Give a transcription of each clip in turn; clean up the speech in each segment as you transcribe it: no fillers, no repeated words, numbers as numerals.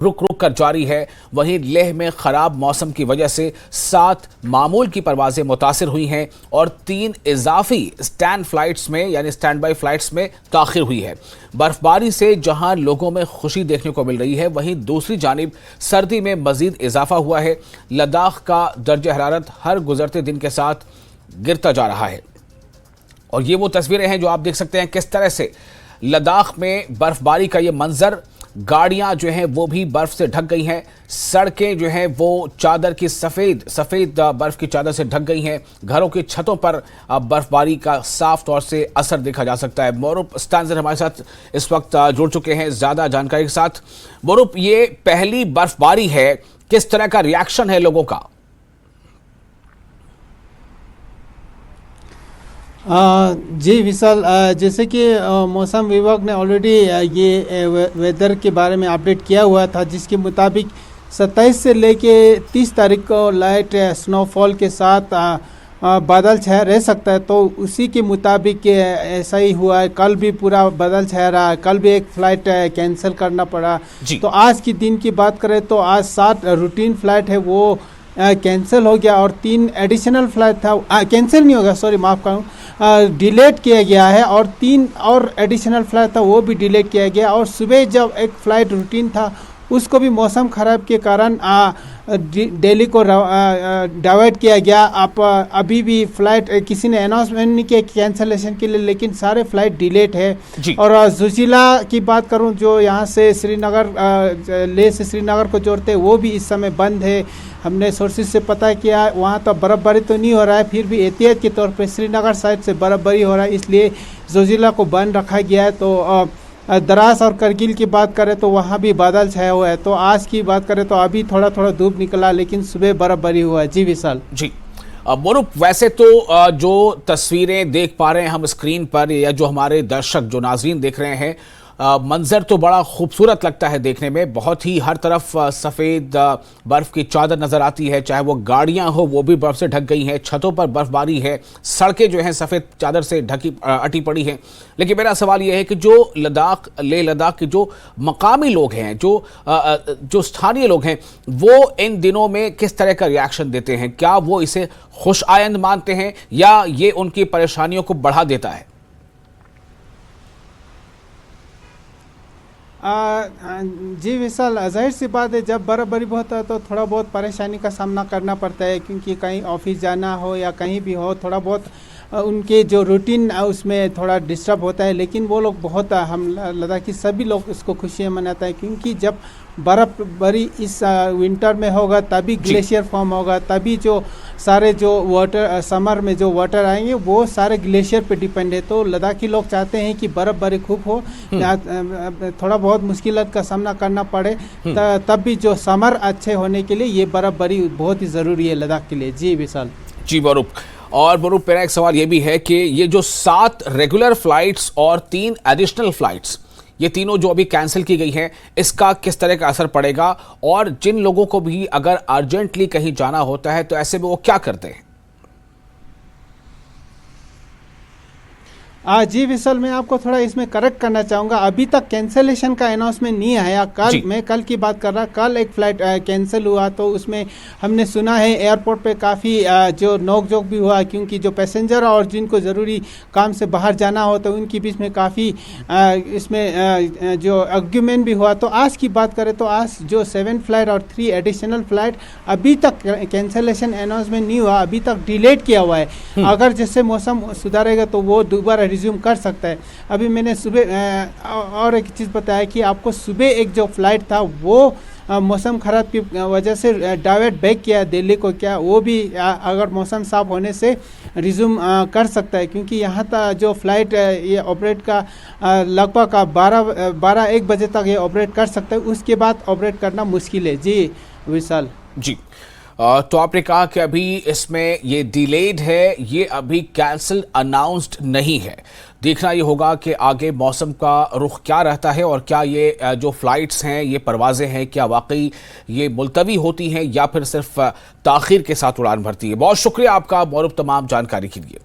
रुक रुक कर जारी है। वहीं लेह में खराब मौसम की वजह से 7 मामूल की परवाजें मुतासिर हुई हैं और 3 इजाफी स्टैंड फ्लाइट्स में यानी स्टैंड बाई फ्लाइट्स में ताखिर हुई है। बर्फबारी से जहां लोगों में खुशी देखने को मिल रही है, वहीं दूसरी जानिब सर्दी में मजीद इजाफा हुआ है। लद्दाख का दर्जा हरारत हर गुजरते दिन के साथ गिरता जा रहा है और ये वो तस्वीरें हैं जो आप देख सकते हैं किस तरह से लद्दाख में बर्फबारी का ये मंजर। गाड़ियां जो हैं वो भी बर्फ से ढक गई हैं, सड़कें जो हैं वो चादर की सफेद बर्फ की चादर से ढक गई हैं। घरों की छतों पर बर्फबारी का साफ तौर से असर देखा जा सकता है। मोरूप स्टांजर हमारे साथ इस वक्त जुड़ चुके हैं ज्यादा जानकारी के साथ। मोरूप, ये पहली बर्फबारी है, किस तरह का रिएक्शन है लोगों का? जी विशाल, जैसे कि मौसम विभाग ने ऑलरेडी ये वेदर के बारे में अपडेट किया हुआ था, जिसके मुताबिक 27 से लेके 30 तारीख को लाइट स्नोफॉल के साथ बादल छाया रह सकता है। तो उसी के मुताबिक ऐसा ही हुआ है। कल भी पूरा बादल छाया रहा, कल भी एक फ़्लाइट कैंसिल करना पड़ा। तो आज की दिन की बात करें तो आज 7 रूटीन फ़्लाइट है वो कैंसिल हो गया और 3 एडिशनल फ्लाइट था, कैंसिल नहीं होगा, सॉरी माफ़ करूँ, डिलेट किया गया है और 3 और एडिशनल फ्लाइट था वो भी डिलेट किया गया। और सुबह जब एक फ़्लाइट रूटीन था उसको भी मौसम ख़राब के कारण दिल्ली को डाइवर्ट किया गया। आप अभी भी फ़्लाइट किसी ने अनाउंसमेंट नहीं किया कैंसलेशन के लिए, लेकिन सारे फ़्लाइट डिलेट है। और जोजिला की बात करूं जो यहाँ से श्रीनगर लेह से श्रीनगर को जोड़ते हैं वो भी इस समय बंद है। हमने सोर्सेज से पता किया वहाँ तो बर्फ़बारी तो नहीं हो रहा है, फिर भी एहतियात के तौर पर श्रीनगर साइड से बर्फ़बारी हो रहा है, इसलिए जोजिला को बंद रखा गया है। तो द्रास और करगिल की बात करें तो वहाँ भी बादल छाया हुआ है। तो आज की बात करें तो अभी थोड़ा थोड़ा धूप निकला, लेकिन सुबह बर्फबारी हुआ है। जी विशाल। जी मोरूप, वैसे तो जो तस्वीरें देख पा रहे हैं हम स्क्रीन पर या जो हमारे दर्शक जो नाजरीन देख रहे हैं, मंजर तो बड़ा खूबसूरत लगता है देखने में। बहुत ही हर तरफ सफ़ेद बर्फ़ की चादर नज़र आती है, चाहे वो गाड़ियां हो वो भी बर्फ़ से ढक गई हैं, छतों पर बर्फबारी है, सड़कें जो हैं सफ़ेद चादर से अटी पड़ी हैं। लेकिन मेरा सवाल यह है कि जो लेह लद्दाख के जो मकामी लोग हैं, जो स्थानीय लोग हैं, वो इन दिनों में किस तरह का रिएक्शन देते हैं? क्या वो इसे खुश आयंद मानते हैं या ये उनकी परेशानियों को बढ़ा देता है? जी विशाल, जाहिर सी बात है जब बर्फबारी होता है तो थोड़ा बहुत परेशानी का सामना करना पड़ता है, क्योंकि कहीं ऑफिस जाना हो या कहीं भी हो थोड़ा बहुत उनके जो रूटीन उसमें थोड़ा डिस्टर्ब होता है। लेकिन वो लोग बहुत, हम लद्दाखी सभी लोग इसको खुशियाँ मनाते हैं, क्योंकि जब बर्फबारी इस विंटर में होगा तभी ग्लेशियर फॉर्म होगा, तभी जो सारे जो वाटर समर में जो वाटर आएंगे वो सारे ग्लेशियर पे डिपेंड है। तो लद्दाखी लोग चाहते हैं कि बर्फबारी खूब हो, थोड़ा बहुत मुश्किलात का सामना करना पड़े, तब भी जो समर अच्छे होने के लिए ये बर्फबारी बहुत ही ज़रूरी है लद्दाख के लिए। जी विशाल। जी मोरूप, और मोरूप मेरा एक सवाल ये भी है कि ये जो 7 रेगुलर फ्लाइट्स और 3 एडिशनल फ्लाइट्स, ये तीनों जो अभी कैंसिल की गई हैं, इसका किस तरह का असर पड़ेगा? और जिन लोगों को भी अगर अर्जेंटली कहीं जाना होता है तो ऐसे में वो क्या करते हैं? जी विशाल, मैं आपको थोड़ा इसमें करेक्ट करना चाहूँगा। अभी तक कैंसलेशन का अनाउंसमेंट नहीं आया। मैं कल की बात कर रहा, कल एक फ़्लाइट कैंसिल हुआ तो उसमें हमने सुना है एयरपोर्ट पे काफ़ी जो नोक-झोंक भी हुआ, क्योंकि जो पैसेंजर और जिनको ज़रूरी काम से बाहर जाना हो तो उनके बीच में काफ़ी इसमें जो आर्ग्यूमेंट भी हुआ। तो आज की बात करें तो आज जो 7 फ्लाइट और 3 एडिशनल फ्लाइट अभी तक कैंसलेशन अनाउंसमेंट नहीं हुआ, अभी तक डिलेट किया हुआ है। अगर जैसे मौसम सुधारेगा तो वो दोबारा रिज्यूम कर सकता है। अभी मैंने सुबह और एक चीज़ बताया कि आपको सुबह एक जो फ्लाइट था वो मौसम ख़राब की वजह से डाइवर्ट बैक किया दिल्ली को, क्या वो भी अगर मौसम साफ होने से रिज्यूम कर सकता है, क्योंकि यहाँ तक जो फ्लाइट ये ऑपरेट का लगभग 12-1 बजे तक ये ऑपरेट कर सकता है, उसके बाद ऑपरेट करना मुश्किल है। जी विशाल। जी तो आपने कहा कि अभी इसमें ये डिलेड है, ये अभी कैंसिल अनाउंस्ड नहीं है। देखना ये होगा कि आगे मौसम का रुख क्या रहता है और क्या ये जो फ्लाइट्स हैं, ये परवाज़ें हैं, क्या वाकई ये मुलतवी होती हैं या फिर सिर्फ ताख़ीर के साथ उड़ान भरती है। बहुत शुक्रिया आपका मोरूप तमाम जानकारी के लिए।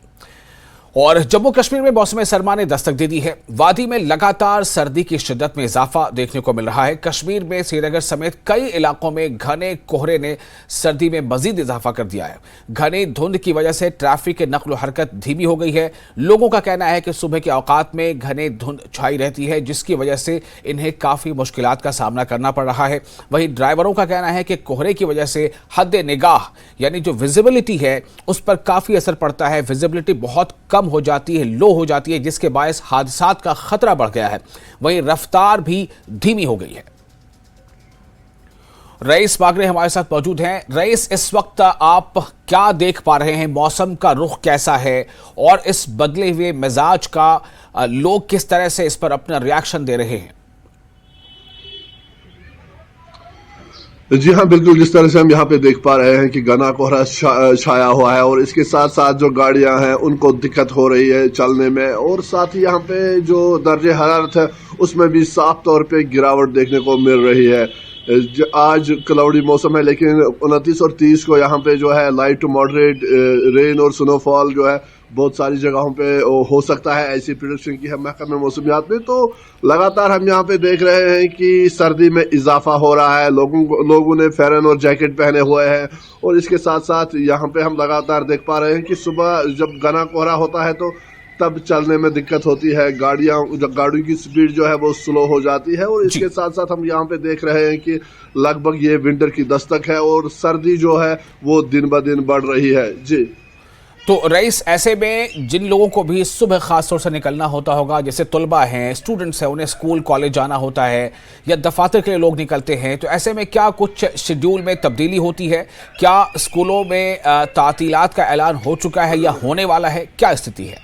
और जम्मू कश्मीर में मौसम सरमा ने दस्तक दे दी है। वादी में लगातार सर्दी की शिद्दत में इजाफा देखने को मिल रहा है। कश्मीर में श्रीनगर समेत कई इलाकों में घने कोहरे ने सर्दी में मजीद इजाफा कर दिया है। घनी धुंध की वजह से ट्रैफिक की नक्ल हरकत धीमी हो गई है। लोगों का कहना है कि सुबह के औकात में घने धुंध छाई रहती है, जिसकी वजह से इन्हें काफी मुश्किलात का सामना करना पड़ रहा है। वहीं ड्राइवरों का कहना है कि कोहरे की वजह से हद निगाह यानी जो विजिबिलिटी है उस पर काफी असर पड़ता है। विजिबिलिटी बहुत कम हो जाती है, लो हो जाती है, जिसके बायस हादसात का खतरा बढ़ गया है। वहीं रफ्तार भी धीमी हो गई है। रईस बागरे हमारे साथ मौजूद हैं। रईस, इस वक्त आप क्या देख पा रहे हैं? मौसम का रुख कैसा है और इस बदले हुए मिजाज का लोग किस तरह से इस पर अपना रिएक्शन दे रहे हैं? जी हाँ, बिल्कुल। जिस तरह से हम यहाँ पे देख पा रहे हैं कि घना कोहरा छाया हुआ है और इसके साथ साथ जो गाड़ियां हैं उनको दिक्कत हो रही है चलने में, और साथ ही यहाँ पे जो दर्जे हरारत है उसमें भी साफ तौर पे गिरावट देखने को मिल रही है। आज क्लाउडी मौसम है, लेकिन 29 और 30 को यहाँ पे जो है लाइट टू मॉडरेट रेन और स्नोफॉल जो है बहुत सारी जगहों पे हो सकता है। ऐसी प्रेडिक्शन की है महकमे मौसमियात में। तो लगातार हम यहाँ पे देख रहे हैं कि सर्दी में इजाफा हो रहा है। लोगों ने फेरन और जैकेट पहने हुए हैं, और इसके साथ साथ यहाँ पे हम लगातार देख पा रहे हैं कि सुबह जब घना कोहरा होता है तो तब चलने में दिक्कत होती है। गाड़ियों की स्पीड जो है वो स्लो हो जाती है, और इसके साथ साथ हम यहाँ पे देख रहे हैं कि लगभग ये विंटर की दस्तक है और सर्दी जो है वो दिन ब दिन बढ़ रही है। जी तो रईस, ऐसे में जिन लोगों को भी सुबह खास तौर से निकलना होता होगा, जैसे तुलबा हैं, स्टूडेंट्स हैं, उन्हें स्कूल कॉलेज जाना होता है या दफातर के लिए लोग निकलते हैं, तो ऐसे में क्या कुछ शेड्यूल में तब्दीली होती है? क्या स्कूलों में तातीलात का ऐलान हो चुका है या होने वाला है? क्या स्थिति है?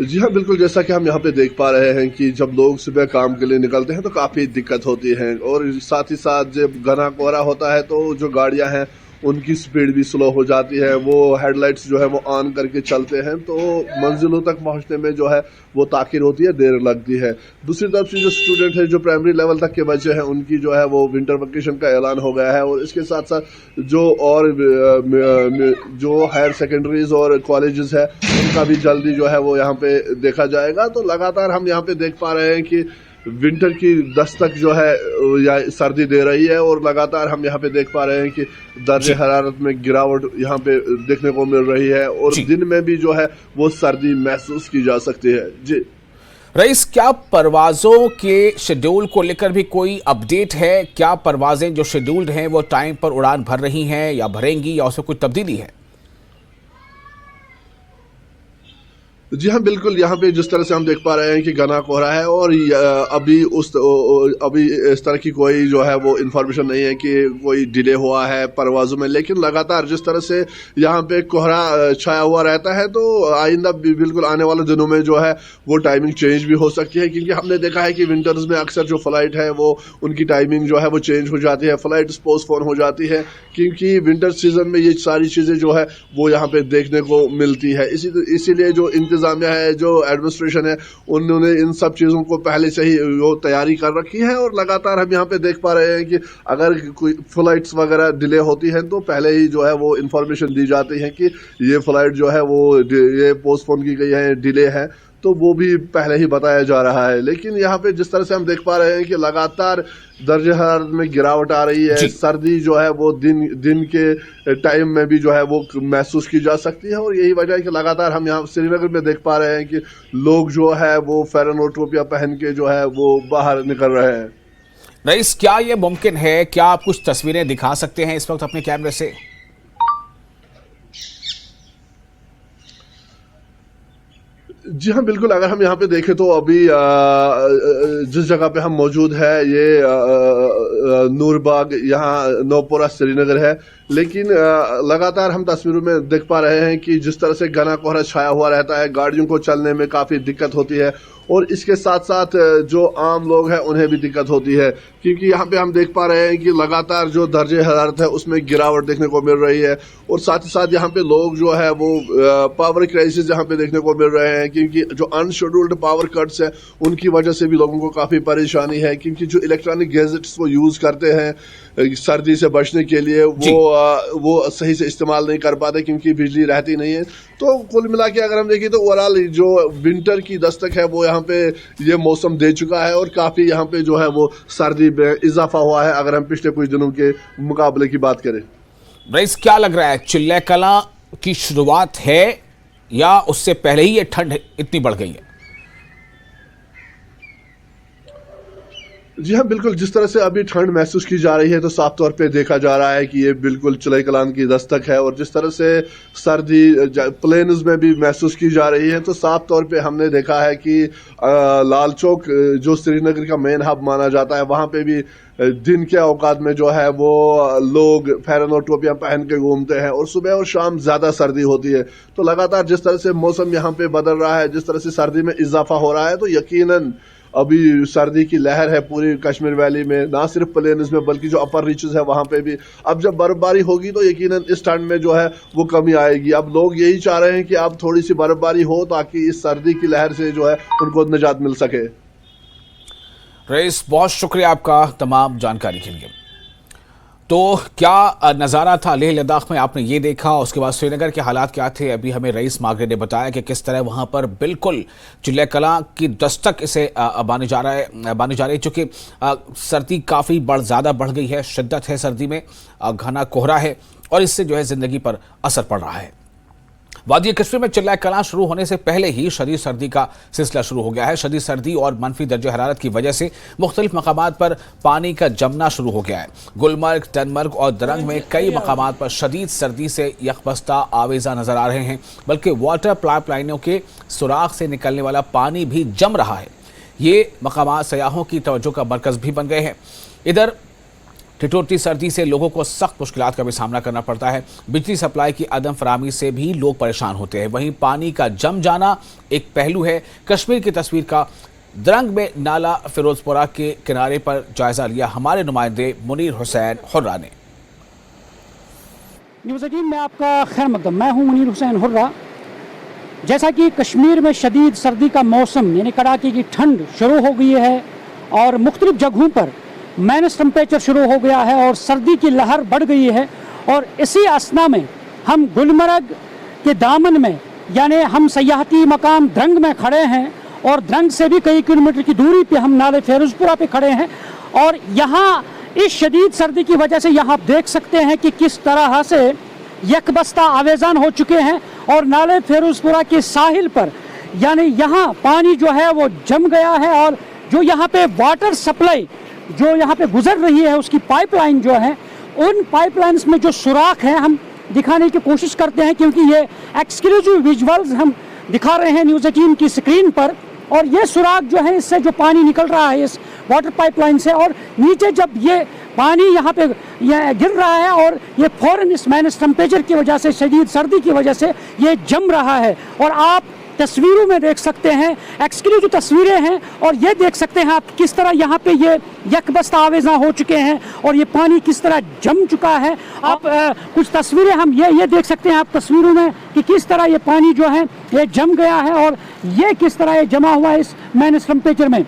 जी हाँ, बिल्कुल। जैसा कि हम यहाँ पे देख पा रहे हैं कि जब लोग सुबह काम के लिए निकलते हैं तो काफ़ी दिक्कत होती है, और साथ ही साथ जब घना कोहरा होता है तो जो गाड़ियाँ हैं उनकी स्पीड भी स्लो हो जाती है। वो हेडलाइट्स जो है वो ऑन करके चलते हैं, तो मंजिलों तक पहुंचने में जो है वो ताखिर होती है, देर लगती है। दूसरी तरफ से जो स्टूडेंट है, जो प्राइमरी लेवल तक के बच्चे हैं, उनकी जो है वो विंटर वेकेशन का ऐलान हो गया है, और इसके साथ साथ जो हायर सेकेंडरीज और कॉलेजेस है उनका भी जल्दी जो है वो यहाँ पे देखा जाएगा। तो लगातार हम यहाँ पे देख पा रहे हैं कि विंटर की दस्तक जो है या सर्दी दे रही है, और लगातार हम यहाँ पे देख पा रहे हैं कि दर्जे हरारत में गिरावट यहाँ पे देखने को मिल रही है, और दिन में भी जो है वो सर्दी महसूस की जा सकती है। जी रईस, क्या परवाजों के शेड्यूल को लेकर भी कोई अपडेट है? क्या परवाजें जो शेड्यूल्ड हैं वो टाइम पर उड़ान भर रही हैं या भरेंगी, या उसमें कोई तब्दीली है? जी हाँ, बिल्कुल। यहाँ पे जिस तरह से हम देख पा रहे हैं कि घना कोहरा है, और अभी इस तरह की कोई जो है वो इन्फॉर्मेशन नहीं है कि कोई डिले हुआ है परवाज़ों में। लेकिन लगातार जिस तरह से यहाँ पे कोहरा छाया हुआ रहता है, तो आइंदा बिल्कुल आने वाले दिनों में जो है वो टाइमिंग चेंज भी हो सकती है, क्योंकि हमने देखा है कि विंटर्स में अक्सर जो फ्लाइट है वो उनकी टाइमिंग जो है वो चेंज हो जाती है, फ्लाइट पोस्टपोन हो जाती है, क्योंकि विंटर सीजन में ये सारी चीज़ें जो है वो यहाँ पे देखने को मिलती है। इसीलिए जो इंतजामिया है, जो एडमिनिस्ट्रेशन है, उन्होंने इन सब चीज़ों को पहले से ही वो तैयारी कर रखी है, और लगातार हम यहाँ पे देख पा रहे हैं कि अगर कोई फ्लाइट्स वगैरह डिले होती हैं तो पहले ही जो है वो इन्फॉर्मेशन दी जाती है कि ये फ्लाइट जो है वो ये पोस्टपोन की गई है, डिले है, तो वो भी पहले ही बताया जा रहा है। लेकिन यहाँ पे जिस तरह से हम देख पा रहे हैं कि लगातार दर्जे हरारत में गिरावट आ रही है, सर्दी जो है वो दिन के टाइम में भी जो है वो महसूस की जा सकती है, और यही वजह है कि लगातार हम यहाँ श्रीनगर में देख पा रहे हैं कि लोग जो है वो फेरन और टोपिया पहन के जो है वो बाहर निकल रहे हैं। रईस, क्या ये मुमकिन है? क्या आप कुछ तस्वीरें दिखा सकते हैं इस वक्त अपने कैमरे से? जी हाँ, बिल्कुल। अगर हम यहाँ पे देखें तो अभी जिस जगह पे हम मौजूद है ये नूरबाग, यहाँ नौपोरा श्रीनगर है, लेकिन लगातार हम तस्वीरों में देख पा रहे हैं कि जिस तरह से घना कोहरा छाया हुआ रहता है, गाड़ियों को चलने में काफ़ी दिक्कत होती है, और इसके साथ साथ जो आम लोग हैं उन्हें भी दिक्कत होती है, क्योंकि यहाँ पे हम देख पा रहे हैं कि लगातार जो दर्जे हरारत है उसमें गिरावट देखने को मिल रही है। और साथ ही साथ यहाँ पे लोग जो है वो पावर क्राइसिस यहाँ पे देखने को मिल रहे हैं, क्योंकि जो अनशेड्यूल्ड पावर कट्स है उनकी वजह से भी लोगों को काफ़ी परेशानी है, क्योंकि जो इलेक्ट्रॉनिक गैजेट्स को यूज़ करते हैं सर्दी से बचने के लिए वो सही से इस्तेमाल नहीं कर पाते क्योंकि बिजली रहती नहीं है। तो कुल मिला के अगर हम देखें तो ओवरऑल जो विंटर की दस्तक है वो यहाँ पे ये मौसम दे चुका है और काफ़ी यहाँ पे जो है वो सर्दी में इजाफा हुआ है अगर हम पिछले कुछ दिनों के मुकाबले की बात करें। रईस, क्या लग रहा है, चिल्ले कलां की शुरुआत है या उससे पहले ही ये ठंड इतनी बढ़ गई है? जी हाँ, बिल्कुल। जिस तरह से अभी ठंड महसूस की जा रही है तो साफ तौर पे देखा जा रहा है कि ये बिल्कुल चिल्ले कलां की दस्तक है। और जिस तरह से सर्दी प्लेन्स में भी महसूस की जा रही है तो साफ तौर पे हमने देखा है कि लाल चौक जो श्रीनगर का मेन हब माना जाता है वहाँ पे भी दिन के औकात में जो है वो लोग फैरन और टोपियां पहन के घूमते हैं और सुबह और शाम ज़्यादा सर्दी होती है। तो लगातार जिस तरह से मौसम यहाँ पे बदल रहा है, जिस तरह से सर्दी में इजाफा हो रहा है, तो यकीनन अभी सर्दी की लहर है पूरी कश्मीर वैली में, ना सिर्फ प्लेन्स में बल्कि जो अपर रीचेस है वहाँ पे भी। अब जब बर्फबारी होगी तो यकीनन इस ठंड में जो है वो कमी आएगी। अब लोग यही चाह रहे हैं कि अब थोड़ी सी बर्फबारी हो ताकि इस सर्दी की लहर से जो है उनको निजात मिल सके। रईस, बहुत शुक्रिया आपका तमाम जानकारी के लिए। तो क्या नज़ारा था लेह लद्दाख में, आपने ये देखा। उसके बाद श्रीनगर के हालात क्या थे, अभी हमें रईस मागरे ने बताया कि किस तरह वहाँ पर बिल्कुल चिल्ले कलां की दस्तक इसे बानी जा रही है, चूँकि सर्दी काफ़ी ज़्यादा बढ़ गई है, शिद्दत है सर्दी में, घना कोहरा है और इससे जो है ज़िंदगी पर असर पड़ रहा है। वादी कश्मीर में चिल्ला कलां शुरू होने से पहले ही शदीद सर्दी का सिलसिला शुरू हो गया है। शदीद सर्दी और मनफी दर्जे हरारत की वजह से मुख्तलिफ मकामात पर पानी का जमना शुरू हो गया है। गुलमर्ग, टनमर्ग और दरंग में कई मकामात पर शदीद सर्दी से यकबस्ता आवेजा नजर आ रहे हैं, बल्कि वाटर पाइप लाइनों के सुराख से निकलने वाला पानी भी जम रहा है। ये मकामात सयाहों की तवज्जो का मरकज भी बन गए हैं। इधर ठिठुरती सर्दी से लोगों को सख्त मुश्किलात का भी सामना करना पड़ता है। बिजली सप्लाई की अदम फराहमी से भी लोग परेशान होते हैं। वहीं पानी का जम जाना एक पहलू है। कश्मीर की तस्वीर का दरंग में नाला फिरोजपुरा के किनारे पर जायजा लिया हमारे नुमाइंदे मुनीर हुसैन हुर्रा ने। न्यूज़ 18 में आपका खैर मकदम। मैं हूं मुनीर हुसैन हुर्रा। जैसा कि कश्मीर में शदीद सर्दी का मौसम यानी कड़ाके की ठंड शुरू हो गई है और मुख्तलिफ जगहों पर माइनस टेम्परेचर शुरू हो गया है और सर्दी की लहर बढ़ गई है, और इसी असना में हम गुलमर्ग के दामन में यानी हम सयाहती मकाम दरंग में खड़े हैं और दरंग से भी कई किलोमीटर की दूरी पे हम नाले फिरोजपुरा पे खड़े हैं। और यहाँ इस शदीद सर्दी की वजह से यहाँ आप देख सकते हैं कि किस तरह से यकबस्ता आवेजान हो चुके हैं और नाले फिरोजपुरा के साहिल पर यानी यहाँ पानी जो है वो जम गया है और जो यहाँ पे वाटर सप्लाई जो यहाँ पे गुजर रही है उसकी पाइपलाइन जो है, उन पाइपलाइंस में जो सुराख है हम दिखाने की कोशिश करते हैं, क्योंकि ये एक्सक्लूसिव विजुअल्स हम दिखा रहे हैं न्यूज़ 18 की स्क्रीन पर। और ये सुराख जो है इससे जो पानी निकल रहा है इस वाटर पाइपलाइन से, और नीचे जब ये पानी यहाँ पे गिर रहा है और ये फौरन इस माइनस टेम्परेचर की वजह से शदीद सर्दी की वजह से ये जम रहा है। और आप तस्वीरों में देख सकते हैं, एक्सक्लूसिव तस्वीरें हैं, और ये देख सकते हैं आप किस तरह यहाँ पे ये यकबस्ता आवेजा हो चुके हैं और ये पानी किस तरह जम चुका है। आप कुछ तस्वीरें हम ये देख सकते हैं आप तस्वीरों में कि किस तरह ये पानी जो है ये जम गया है और ये किस तरह ये जमा हुआ है इस माइनस टेम्परेचर में।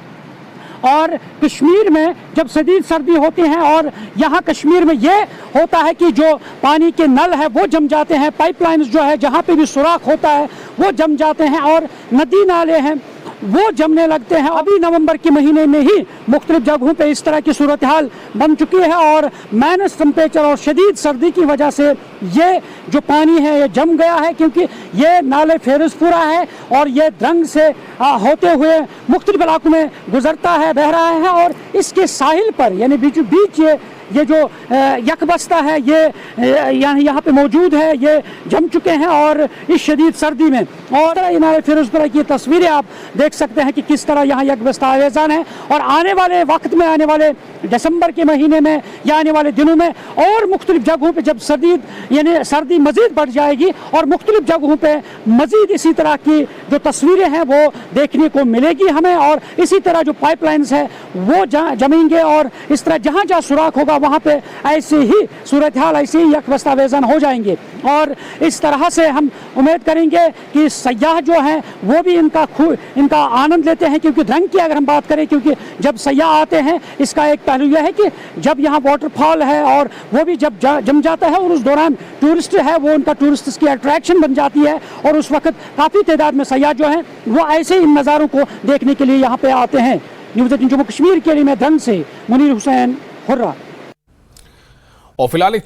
और कश्मीर में जब शदीद सर्दी होती है और यहाँ कश्मीर में ये होता है कि जो पानी के नल है वो जम जाते हैं, पाइपलाइंस जो है जहाँ पे भी सुराख होता है वो जम जाते हैं और नदी नाले हैं वो जमने लगते हैं। अभी नवंबर के महीने में ही मुख्तलिफ जगहों पे इस तरह की सूरत हाल बन चुकी है और माइनस टेम्परेचर और शदीद सर्दी की वजह से ये जो पानी है ये जम गया है, क्योंकि ये नाले फिरोजपुरा है और ये दरंग से होते हुए मुख्तलिफ इलाकों में गुजरता है, बह रहा है और इसके साहिल पर यानी बीचों बीच ये ये जो यकबस्ता है ये यहाँ पे मौजूद है, ये जम चुके हैं और इस शदीद सर्दी में। और इनायत फिरोजपुरा की तस्वीरें आप देख सकते हैं कि किस तरह यहाँ यकबस्ता आवेजान है। और आने वाले वक्त में, आने वाले दिसंबर के महीने में या आने वाले दिनों में और मुख्तलिफ जगहों पे जब सर्दी मज़ीद बढ़ जाएगी और मुख्तलिफ जगहों पे मज़ीद इसी तरह की जो तस्वीरें हैं वो देखने को मिलेगी हमें। और इसी तरह जो पाइपलाइंस है वो जमेंगे और इस तरह जहाँ जहाँ सुराख होगा वहाँ पे ऐसे ही सूरत हाल, ऐसे ही यकबस्ता आवेजान हो जाएंगे। और इस तरह से हम उम्मीद करेंगे कि सयाह जो हैं वो भी इनका आनंद लेते हैं। क्योंकि रंग की अगर हम बात करें, क्योंकि जब सयाह आते हैं इसका एक पहलू यह है कि जब यहाँ वाटरफॉल है और वो भी जब जम जाता है और उस दौरान टूरिस्ट है वो उनका टूरिस्ट की अट्रैक्शन बन जाती है और उस वक्त काफ़ी तादाद में सयाह जो हैं वो ऐसे इन नज़ारों को देखने के लिए यहाँ पे आते हैं। न्यूज़ 18 जम्मू कश्मीर के लिए मैं धन से मुनीर हुसैन हुर्रा। और फिलहाल